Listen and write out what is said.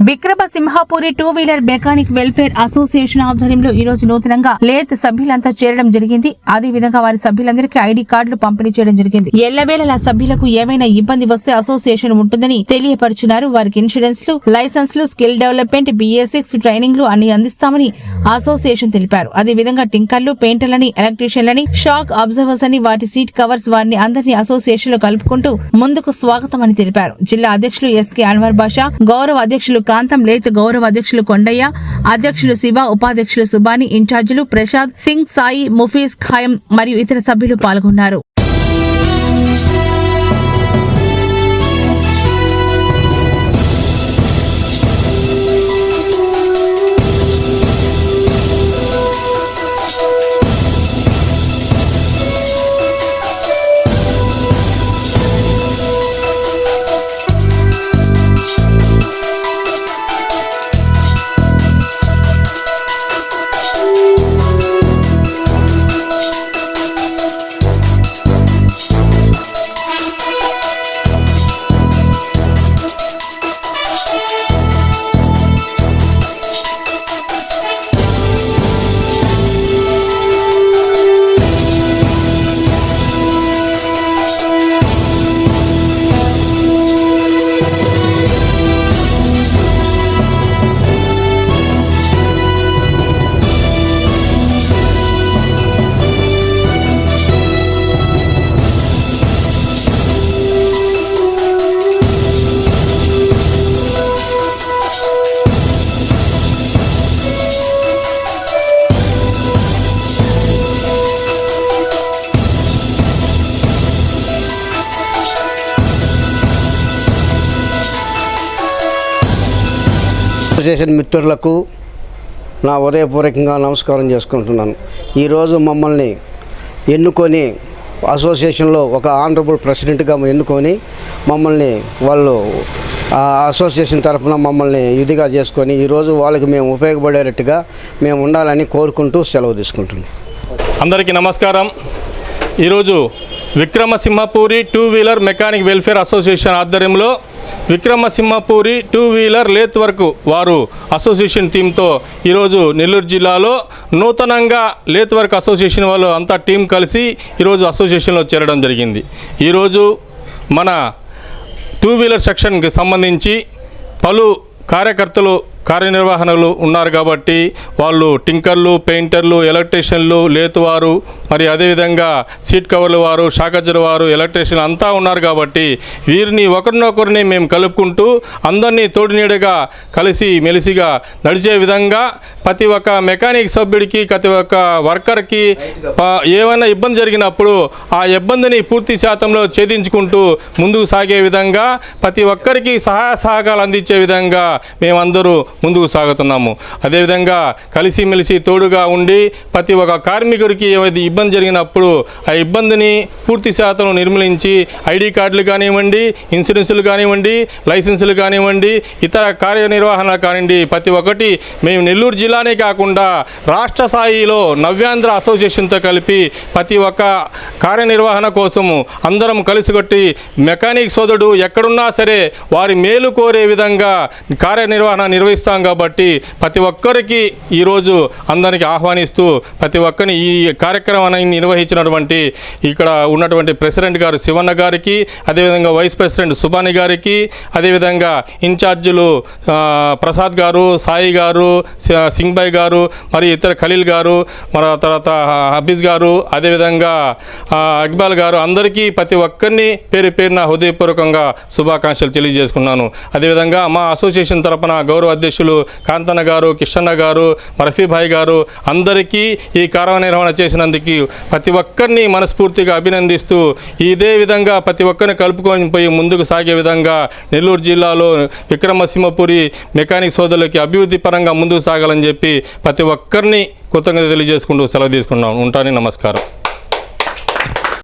Vikrama Simhapuri two wheeler mechanic welfare association ఆధ్వర్యంలో ఈ రోజు నూతనంగా లేత్ సభ్యులంతా చేరడం జరిగింది. అదే విధంగా వారి సభ్యులందరికీ ఐడి కార్డులు పంపిణీ చేయడం జరిగింది. ఎల్లవేళలా సభ్యులకు ఏమైనా ఇబ్బంది వస్తే అసోసియేషన్ ఉంటుందని తెలియపరుచున్నారు. వారికి ఇన్సూరెన్స్లు, లైసెన్స్లు, స్కిల్ డెవలప్మెంట్, BA6 ట్రైనింగ్లు అన్ని అందిస్తామని అసోసియేషన్ తెలిపారు. అదే విధంగా టింకర్లు, పెయింటర్లని, ఎలక్ట్రీషియన్లని, షాక్ అబ్జర్వర్స్ అని వాటి సీట్ కవర్స్ వారిని అందరినీ అసోసియేషన్ లో కలుపుకుంటూ ముందుకు స్వాగతం అని తెలిపారు. జిల్లా అధ్యక్షులు SK అన్వర్ బాషా, గౌరవ అధ్యక్షులు కాంతం, లేత్ గౌరవ అధ్యక్షులు కొండయ్య, అధ్యక్షులు శివ, ఉపాధ్యక్షులు సుబాని, ఇన్ఛార్జీలు ప్రసాద్ సింగ్, సాయి, ముఫీజ్, ఖాయం మరియు ఇతర సభ్యులు పాల్గొన్నారు. అసోసియేషన్ మిత్రులకు నా ఉదయపూర్వకంగా నమస్కారం చేసుకుంటున్నాను. ఈరోజు మమ్మల్ని ఎన్నుకొని అసోసియేషన్లో ఒక ఆనరబుల్ ప్రెసిడెంట్గా ఎన్నుకొని మమ్మల్ని వాళ్ళు అసోసియేషన్ తరఫున మమ్మల్ని ఇదిగా చేసుకొని ఈరోజు వాళ్ళకి మేము ఉపయోగపడేటట్టుగా మేము ఉండాలని కోరుకుంటూ సెలవు తీసుకుంటున్నాం. అందరికీ నమస్కారం. ఈరోజు Vikramasimhapuri two wheeler mechanic welfare association ఆధ్వర్యంలో Vikramasimhapuri two wheeler lathe work వారు అసోసియేషన్ టీంతో ఈరోజు నెల్లూరు జిల్లాలో నూతనంగా లేత్ వర్క్ అసోసియేషన్ వాళ్ళు అంతా టీం కలిసి ఈరోజు అసోసియేషన్లో చేరడం జరిగింది. ఈరోజు మన టూ వీలర్ సెక్షన్కి సంబంధించి పలు కార్యకర్తలు కార్యనిర్వహణలు ఉన్నారు కాబట్టి వాళ్ళు టింకర్లు, పెయింటర్లు, ఎలక్ట్రీషియన్లు, లేత్ వారు, మరి అదేవిధంగా సీట్ కవర్లు వారు, షాకజ్జర్ వారు, ఎలక్ట్రీషియన్ అంతా ఉన్నారు కాబట్టి వీరిని ఒకరినొకరిని మేము కలుపుకుంటూ అందరినీ తోడునీడగా కలిసి మెలిసిగా నడిచే విధంగా ప్రతి ఒక్క మెకానిక్ సభ్యుడికి, ప్రతి ఒక్క వర్కర్కి ఏమైనా ఇబ్బంది జరిగినప్పుడు ఆ ఇబ్బందిని పూర్తి శాతంలో ఛేదించుకుంటూ ముందుకు సాగే విధంగా ప్రతి ఒక్కరికి సహాయ సహకారాలు అందించే విధంగా మేమందరూ ముందుకు సాగుతున్నాము. అదేవిధంగా కలిసిమెలిసి తోడుగా ఉండి ప్రతి ఒక్క కార్మికుడికి ఏమైనా ఇబ్బంది జరిగినప్పుడు ఆ ఇబ్బందిని పూర్తి శాతం నిర్మూలించి ఐడి కార్డులు కానివ్వండి, ఇన్సూరెన్సులు కానివ్వండి, లైసెన్సులు కానివ్వండి, ఇతర కార్యనిర్వహణ కానివ్వండి, ప్రతి ఒక్కటి మేము నెల్లూరు జిల్లానే కాకుండా రాష్ట్ర స్థాయిలో నవ్యాంధ్ర అసోసియేషన్తో కలిపి ప్రతి ఒక్క కార్యనిర్వహణ కోసము అందరం కలిసికొట్టి మెకానిక్ సోదరుడు ఎక్కడున్నా సరే వారి మేలు కోరే విధంగా కార్యనిర్వహణ నిర్వహిస్తాం కాబట్టి ప్రతి ఒక్కరికి ఈరోజు అందరికీ ఆహ్వానిస్తూ ప్రతి ఒక్కరిని ఈ కార్యక్రమాన్ని నిర్వహించినటువంటి ఇక్కడ ఉన్నటువంటి ప్రెసిడెంట్ గారు శివన్న గారికి, అదేవిధంగా వైస్ ప్రెసిడెంట్ సుబాని గారికి, అదేవిధంగా ఇన్ఛార్జీలు ప్రసాద్ గారు, సాయి గారు, సింగ్ భాయ్ గారు, మరి ఇతర ఖలీల్ గారు, మన తర్వాత హబీజ్ గారు, అదేవిధంగా అక్బాల్ గారు, అందరికీ ప్రతి ఒక్కరిని పేరు పేరున హృదయపూర్వకంగా శుభాకాంక్షలు తెలియజేసుకున్నాను. అదేవిధంగా మా అసోసియేషన్ తరపున గౌరవ అధ్యక్షులు కాంతన్న గారు, కిషన్న గారు, రఫీ భాయ్ గారు అందరికీ ఈ కార్యనిర్వహణ చేసినందుకు ప్రతి ఒక్కరిని మనస్ఫూర్తిగా అభినందిస్తూ ఇదే విధంగా ప్రతి ఒక్కరిని కలుపుకొని పోయి ముందుకు సాగే విధంగా నెల్లూరు జిల్లాలో విక్రమసింహపురి మెకానిక్ సోదరులకి అభివృద్ధి పరంగా ముందుకు సాగాలని చెప్పి ప్రతి ఒక్కరిని కృతజ్ఞత తెలియజేసుకుంటూ సెలవు తీసుకున్నాను. ఉంటాను. నమస్కారం.